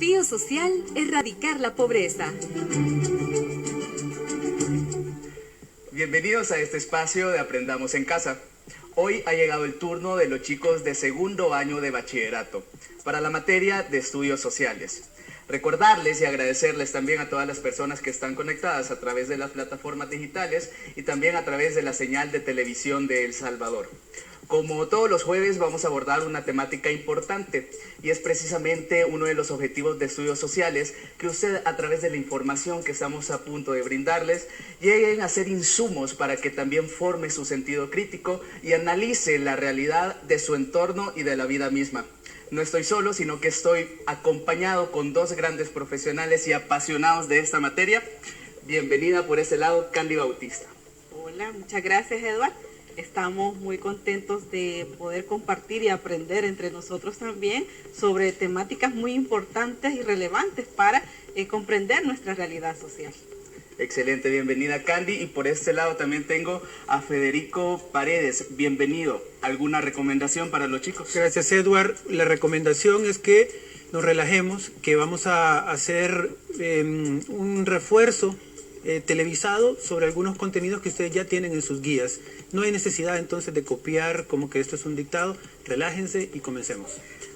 Desafío social, erradicar la pobreza. Bienvenidos a este espacio de Aprendamos en Casa. Hoy ha llegado el turno de los chicos de segundo año de bachillerato para la materia de estudios sociales. Recordarles y agradecerles también a todas las personas que están conectadas a través de las plataformas digitales y también a través de la señal de televisión de El Salvador. Como todos los jueves vamos a abordar una temática importante y es precisamente uno de los objetivos de estudios sociales, que usted a través de la información que estamos a punto de brindarles lleguen a ser insumos para que también forme su sentido crítico y analice la realidad de su entorno y de la vida misma. No estoy solo, sino que estoy acompañado con dos grandes profesionales y apasionados de esta materia. Bienvenida por ese lado, Candy Bautista. Hola, muchas gracias, Eduardo. Estamos muy contentos de poder compartir y aprender entre nosotros también sobre temáticas muy importantes y relevantes para comprender nuestra realidad social. Excelente, bienvenida Candy. Y por este lado también tengo a Federico Paredes. Bienvenido. ¿Alguna recomendación para los chicos? Gracias, Edward. La recomendación es que nos relajemos, que vamos a hacer un refuerzo televisado sobre algunos contenidos que ustedes ya tienen en sus guías. No hay necesidad entonces de copiar como que esto es un dictado. Relájense y comencemos.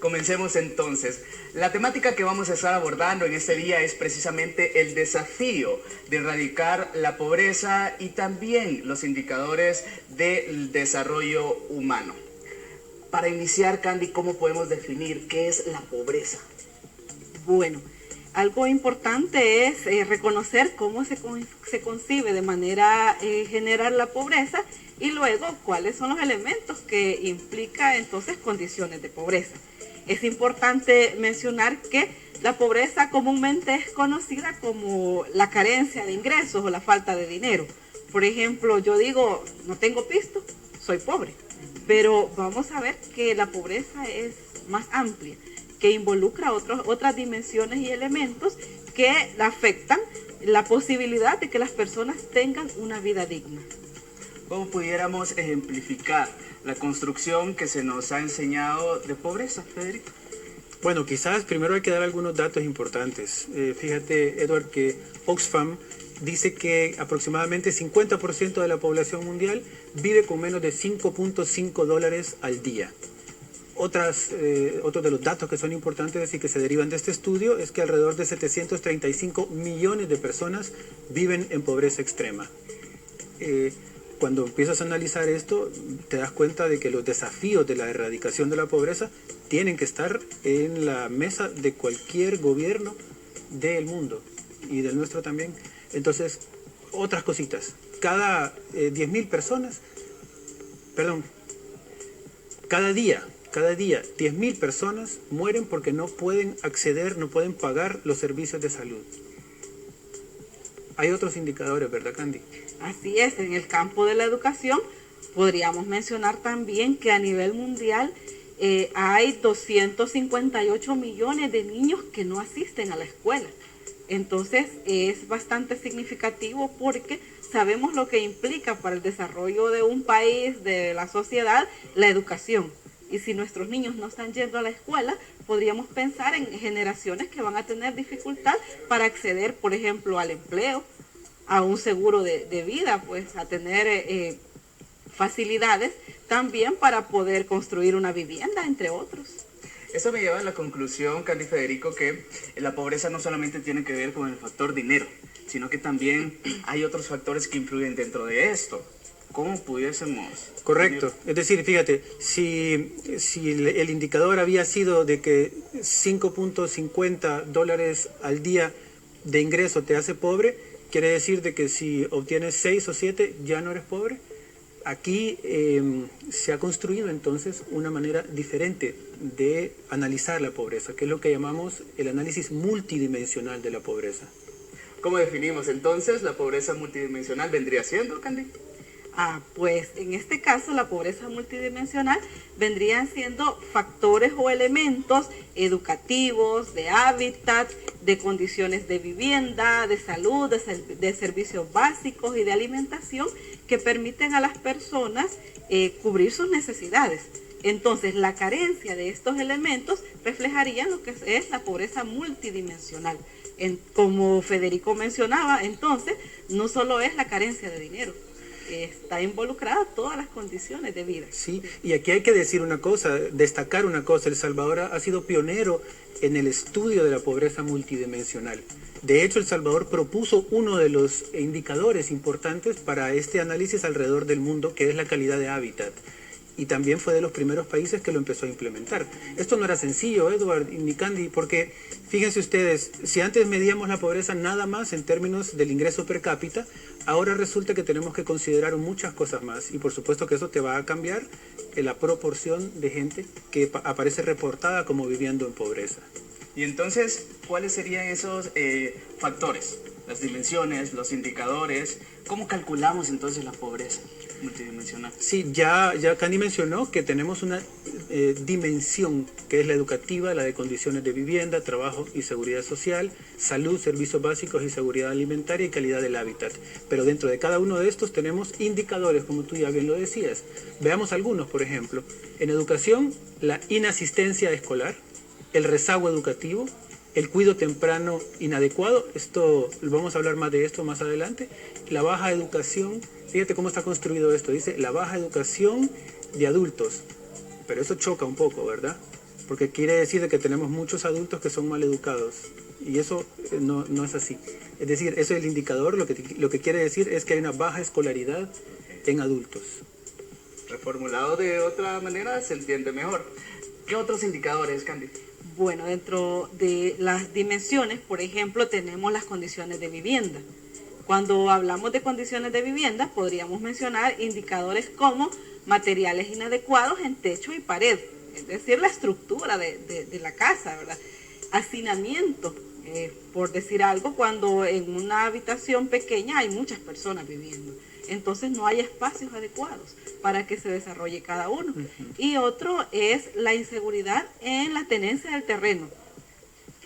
Comencemos entonces. La temática que vamos a estar abordando en este día es precisamente el desafío de erradicar la pobreza y también los indicadores del desarrollo humano. Para iniciar, Candy, ¿cómo podemos definir qué es la pobreza? Bueno, algo importante es reconocer cómo se concibe de manera general la pobreza y luego cuáles son los elementos que implica entonces condiciones de pobreza. Es importante mencionar que la pobreza comúnmente es conocida como la carencia de ingresos o la falta de dinero. Por ejemplo, yo digo, no tengo pisto, soy pobre. Pero vamos a ver que la pobreza es más amplia, que involucra otras dimensiones y elementos que afectan la posibilidad de que las personas tengan una vida digna. ¿Cómo pudiéramos ejemplificar la construcción que se nos ha enseñado de pobreza, Federico? Bueno, quizás primero hay que dar algunos datos importantes. Fíjate, Edward, que Oxfam dice que aproximadamente 50% de la población mundial vive con menos de $5.5 al día. Otros de los datos que son importantes y que se derivan de este estudio es que alrededor de 735 millones de personas viven en pobreza extrema. Cuando empiezas a analizar esto, te das cuenta de que los desafíos de la erradicación de la pobreza tienen que estar en la mesa de cualquier gobierno del mundo y del nuestro también. Entonces, otras cositas. Cada 10.000 personas, cada día 10.000 personas mueren porque no pueden acceder, no pueden pagar los servicios de salud. Hay otros indicadores, ¿verdad, Candy? Así es, en el campo de la educación podríamos mencionar también que a nivel mundial hay 258 millones de niños que no asisten a la escuela. Entonces es bastante significativo porque sabemos lo que implica para el desarrollo de un país, de la sociedad, la educación. Y si nuestros niños no están yendo a la escuela, podríamos pensar en generaciones que van a tener dificultad para acceder, por ejemplo, al empleo, a un seguro de vida, pues a tener facilidades también para poder construir una vivienda, entre otros. Eso me lleva a la conclusión, Candy, Federico, que la pobreza no solamente tiene que ver con el factor dinero, sino que también hay otros factores que influyen dentro de esto. ¿Cómo pudiésemos...? Correcto. Es decir, fíjate, si el indicador había sido de que $5.50 al día de ingreso te hace pobre, quiere decir de que si obtienes 6 o 7 ya no eres pobre. Aquí se ha construido entonces una manera diferente de analizar la pobreza, que es lo que llamamos el análisis multidimensional de la pobreza. ¿Cómo definimos entonces la pobreza multidimensional? ¿Vendría siendo, Candy? Pues en este caso la pobreza multidimensional vendrían siendo factores o elementos educativos, de hábitat, de condiciones de vivienda, de salud, de servicios básicos y de alimentación que permiten a las personas cubrir sus necesidades. Entonces, la carencia de estos elementos reflejaría lo que es la pobreza multidimensional. Como Federico mencionaba, entonces, no solo es la carencia de dinero, está involucrada todas las condiciones de vida. Sí, y aquí hay que decir una cosa, destacar una cosa: El Salvador ha sido pionero en el estudio de la pobreza multidimensional. De hecho, El Salvador propuso uno de los indicadores importantes para este análisis alrededor del mundo, que es la calidad de hábitat. Y también fue de los primeros países que lo empezó a implementar. Esto no era sencillo, Edward y Candy, porque fíjense ustedes, si antes medíamos la pobreza nada más en términos del ingreso per cápita, ahora resulta que tenemos que considerar muchas cosas más. Y por supuesto que eso te va a cambiar la proporción de gente que aparece reportada como viviendo en pobreza. Y entonces, ¿cuáles serían esos factores? Las dimensiones, los indicadores. ¿Cómo calculamos entonces la pobreza multidimensional? Sí, ya Candy mencionó que tenemos una dimensión que es la educativa, la de condiciones de vivienda, trabajo y seguridad social, salud, servicios básicos y seguridad alimentaria y calidad del hábitat. Pero dentro de cada uno de estos tenemos indicadores, como tú ya bien lo decías. Veamos algunos, por ejemplo. En educación, la inasistencia escolar, el rezago educativo, el cuidado temprano inadecuado, esto vamos a hablar más de esto más adelante, la baja educación, fíjate cómo está construido esto, dice la baja educación de adultos, pero eso choca un poco, ¿verdad? Porque quiere decir de que tenemos muchos adultos que son mal educados, y eso no es así. Es decir, eso es el indicador, lo que quiere decir es que hay una baja escolaridad en adultos. Reformulado de otra manera se entiende mejor. ¿Qué otros indicadores, Candy? Bueno, dentro de las dimensiones, por ejemplo, tenemos las condiciones de vivienda. Cuando hablamos de condiciones de vivienda, podríamos mencionar indicadores como materiales inadecuados en techo y pared, es decir, la estructura de la casa, ¿verdad? Hacinamiento, por decir algo, cuando en una habitación pequeña hay muchas personas viviendo. Entonces no hay espacios adecuados para que se desarrolle cada uno. Y otro es la inseguridad en la tenencia del terreno.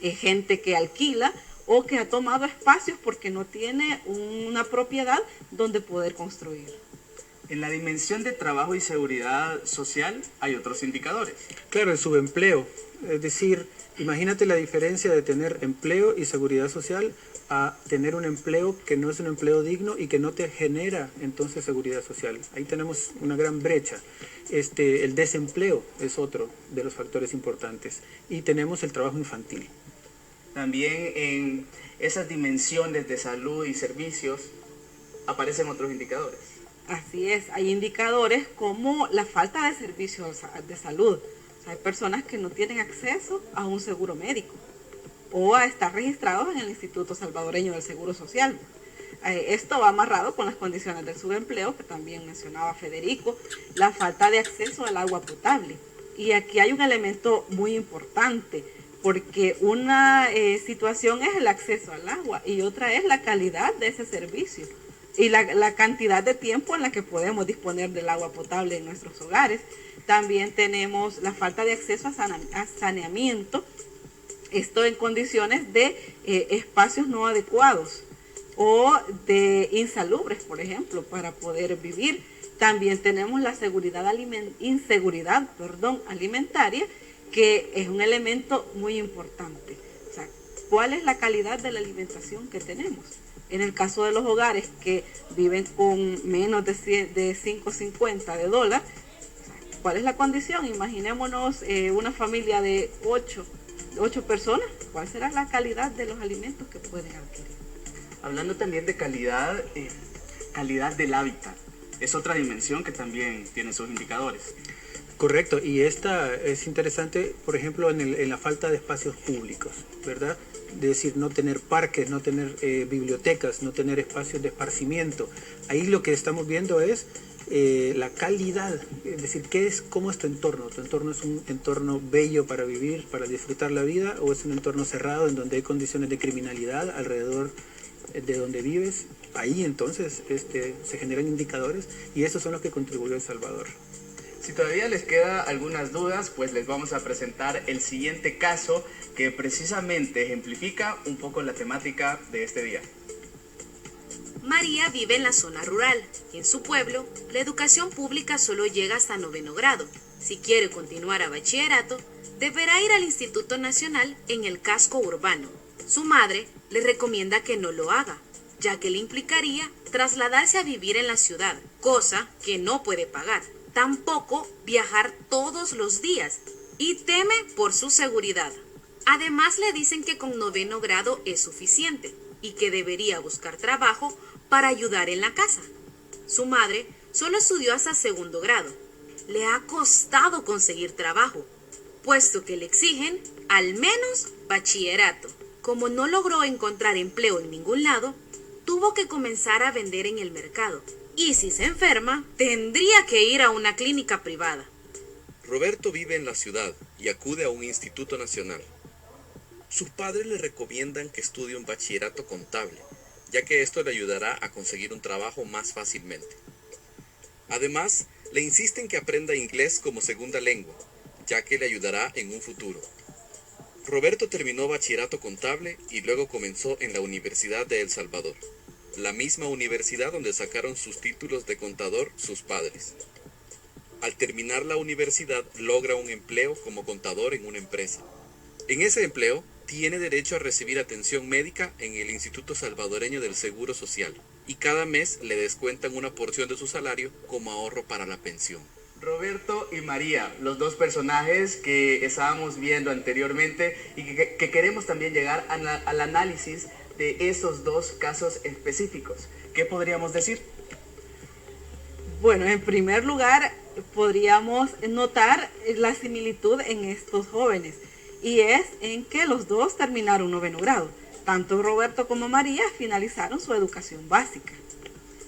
Gente que alquila o que ha tomado espacios porque no tiene una propiedad donde poder construir. En la dimensión de trabajo y seguridad social hay otros indicadores. Claro, el subempleo, es decir, imagínate la diferencia de tener empleo y seguridad social a tener un empleo que no es un empleo digno y que no te genera entonces seguridad social. Ahí tenemos una gran brecha. El desempleo es otro de los factores importantes. Y tenemos el trabajo infantil. También en esas dimensiones de salud y servicios aparecen otros indicadores. Así es, hay indicadores como la falta de servicios de salud. O sea, hay personas que no tienen acceso a un seguro médico o a estar registrados en el Instituto Salvadoreño del Seguro Social. Esto va amarrado con las condiciones del subempleo, que también mencionaba Federico, la falta de acceso al agua potable. Y aquí hay un elemento muy importante, porque una situación es el acceso al agua y otra es la calidad de ese servicio y la cantidad de tiempo en la que podemos disponer del agua potable en nuestros hogares. También tenemos la falta de acceso a saneamiento, esto en condiciones de espacios no adecuados o de insalubres, por ejemplo, para poder vivir. También tenemos la inseguridad alimentaria, que es un elemento muy importante. O sea, ¿cuál es la calidad de la alimentación que tenemos? En el caso de los hogares que viven con menos de $5.50 de dólar, ¿cuál es la condición? Imaginémonos una familia de 8 personas, ¿cuál será la calidad de los alimentos que pueden adquirir? Hablando también de calidad, calidad del hábitat, es otra dimensión que también tiene sus indicadores. Correcto, y esta es interesante, por ejemplo, en la falta de espacios públicos, ¿verdad? Es decir, no tener parques, no tener bibliotecas, no tener espacios de esparcimiento. Ahí lo que estamos viendo es la calidad, es decir, ¿cómo es tu entorno? ¿Tu entorno es un entorno bello para vivir, para disfrutar la vida, o es un entorno cerrado en donde hay condiciones de criminalidad alrededor de donde vives? Ahí entonces se generan indicadores y esos son los que contribuyó El Salvador. Si todavía les queda algunas dudas, pues les vamos a presentar el siguiente caso que precisamente ejemplifica un poco la temática de este día. María vive en la zona rural y en su pueblo la educación pública solo llega hasta 9º grado. Si quiere continuar a bachillerato, deberá ir al Instituto Nacional en el casco urbano. Su madre le recomienda que no lo haga, ya que le implicaría trasladarse a vivir en la ciudad, cosa que no puede pagar. Tampoco viajar todos los días y teme por su seguridad. Además le dicen que con 9º grado es suficiente y que debería buscar trabajo para ayudar en la casa. Su madre solo estudió hasta 2º grado. Le ha costado conseguir trabajo, puesto que le exigen al menos bachillerato. Como no logró encontrar empleo en ningún lado, tuvo que comenzar a vender en el mercado. Y si se enferma, tendría que ir a una clínica privada. Roberto vive en la ciudad y acude a un instituto nacional. Sus padres le recomiendan que estudie un bachillerato contable, ya que esto le ayudará a conseguir un trabajo más fácilmente. Además, le insisten que aprenda inglés como segunda lengua, ya que le ayudará en un futuro. Roberto terminó bachillerato contable y luego comenzó en la Universidad de El Salvador, la misma universidad donde sacaron sus títulos de contador sus padres. Al terminar la universidad, logra un empleo como contador en una empresa. En ese empleo, tiene derecho a recibir atención médica en el Instituto Salvadoreño del Seguro Social y cada mes le descuentan una porción de su salario como ahorro para la pensión. Roberto y María, los dos personajes que estábamos viendo anteriormente y que queremos también llegar al análisis de esos dos casos específicos. ¿Qué podríamos decir? Bueno, en primer lugar, podríamos notar la similitud en estos jóvenes, y es en que los dos terminaron 9º grado. Tanto Roberto como María finalizaron su educación básica.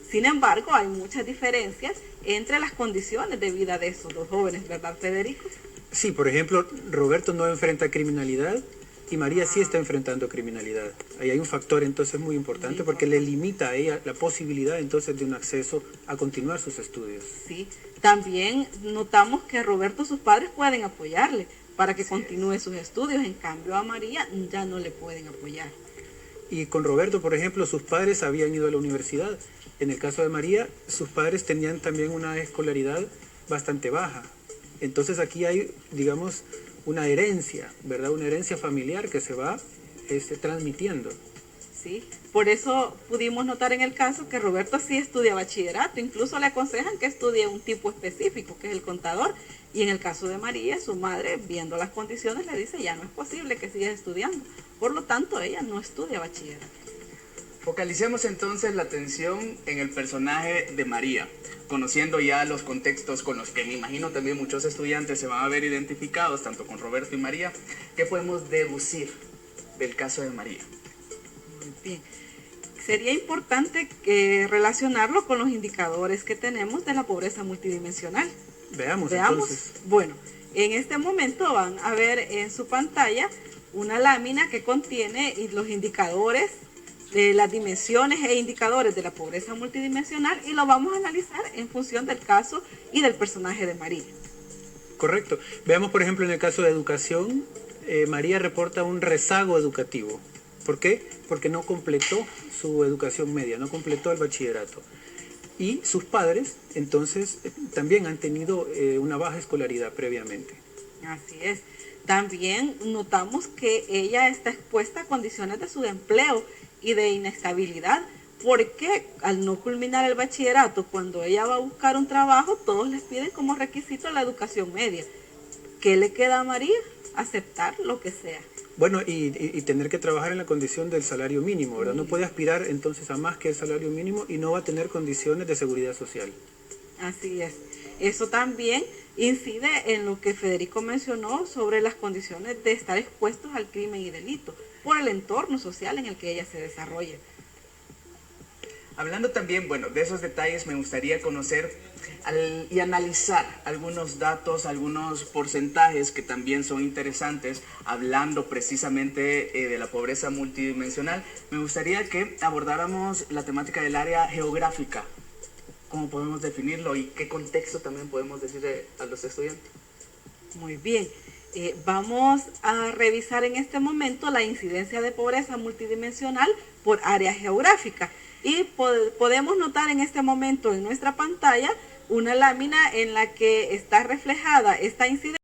Sin embargo, hay muchas diferencias entre las condiciones de vida de esos dos jóvenes, ¿verdad, Federico? Sí, por ejemplo, Roberto no enfrenta criminalidad y María sí está enfrentando criminalidad. Ahí hay un factor entonces muy importante porque le limita a ella la posibilidad entonces de un acceso a continuar sus estudios. Sí, también notamos que Roberto, sus padres pueden apoyarle para que continúe sus estudios, en cambio a María ya no le pueden apoyar. Y con Roberto, por ejemplo, sus padres habían ido a la universidad. En el caso de María, sus padres tenían también una escolaridad bastante baja. Entonces aquí hay, digamos, una herencia, ¿verdad? Una herencia familiar que se va transmitiendo. Sí, por eso pudimos notar en el caso que Roberto sí estudia bachillerato, incluso le aconsejan que estudie un tipo específico, que es el contador, y en el caso de María, su madre, viendo las condiciones, le dice ya no es posible que sigas estudiando, por lo tanto ella no estudia bachillerato. Focalicemos entonces la atención en el personaje de María, conociendo ya los contextos con los que me imagino también muchos estudiantes se van a ver identificados, tanto con Roberto y María. ¿Qué podemos deducir del caso de María? Muy bien. Sería importante relacionarlo con los indicadores que tenemos de la pobreza multidimensional. Veamos. Entonces. Bueno, en este momento van a ver en su pantalla una lámina que contiene los indicadores de las dimensiones e indicadores de la pobreza multidimensional y lo vamos a analizar en función del caso y del personaje de María. Correcto. Veamos, por ejemplo, en el caso de educación, María reporta un rezago educativo. ¿Por qué? Porque no completó su educación media, no completó el bachillerato. Y sus padres, entonces, también han tenido una baja escolaridad previamente. Así es. También notamos que ella está expuesta a condiciones de subempleo y de inestabilidad, porque al no culminar el bachillerato, cuando ella va a buscar un trabajo, todos les piden como requisito la educación media. ¿Qué le queda a María? Aceptar lo que sea. Bueno, y tener que trabajar en la condición del salario mínimo, ¿verdad? No puede aspirar entonces a más que el salario mínimo y no va a tener condiciones de seguridad social. Así es. Eso también incide en lo que Federico mencionó sobre las condiciones de estar expuestos al crimen y delito, por el entorno social en el que ella se desarrolla. Hablando también, bueno, de esos detalles, me gustaría conocer y analizar algunos datos, algunos porcentajes que también son interesantes, hablando precisamente de la pobreza multidimensional. Me gustaría que abordáramos la temática del área geográfica. ¿Cómo podemos definirlo y qué contexto también podemos decirle a los estudiantes? Muy bien. Vamos a revisar en este momento la incidencia de pobreza multidimensional por área geográfica. Y podemos notar en este momento en nuestra pantalla una lámina en la que está reflejada esta incidencia